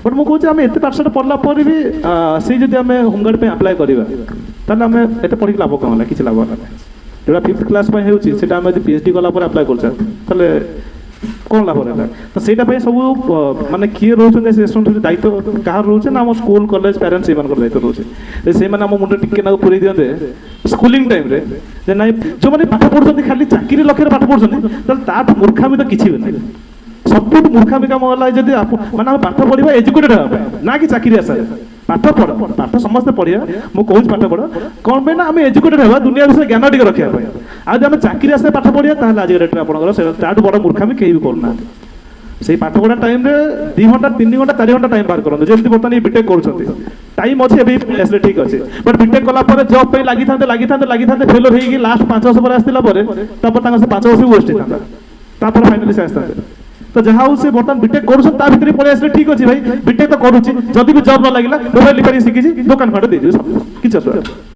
but मुझे कहूँ आम एत पाठशाठ पढ़ला भी से जब आम होमगार्ड पे अप्लाई करवा ताले आम एत पढ़ी लाभ कौन है किसी लाभ ना जो 5th क्लास होता आम पीएचडी कला अप्लाई कर कौन लाभ रहा तो सहीटा सब माने किए रोचे दायित्व कह रोचे ना स्कूल कॉलेज पेरेंट्स ये दायित्व रोचे से मुंडे टिके ना पूरे दिखते स्कूलिंग टाइम रे ना जो मैंने पाठ पढ़ुं खाली चाकरी लक्ष्य पाठ पढ़ुं मूर्खामी तो किसी भी ना सब मूर्खामी कम है जब मैंने पाठ पढ़ा एजुकेटेड हाँ ना कि चाकरी आशा पाठ पढ़ पाठ समस्त पढ़िया मुझे कहूँ पाठ पढ़ कौन पे ना आम एजुकेटेड हाँ दुनिया विषय ज्ञान टी रखापी आज आम चाकरी आशा पाठ पढ़िया आज डेट आप बड़ मूर्खामी कहीं भी करना से पाठ पढ़ा टाइम 2 घंटा 3 घंटा 4 घंटा टाइम बाहर करूँ जमी बर्तमान बीटेक कर टाइम अच्छे एवं ठीक अच्छे बट बीटेक कलापर जब पे लगी था फेलोर हो लास्ट 5 वर्ष पर आसला 5 वर्ष भी वेस्ट होता फाइनाली से आसता तो जहाँ से बर्तमान बीटेक कर पड़े आसले ठीक अच्छे भाई बीटेक तो करुच्ची जब भी जब न लगे मोबाइल रिपेयरिंग शिखी दुकान फाट दे सब किसी असुविधा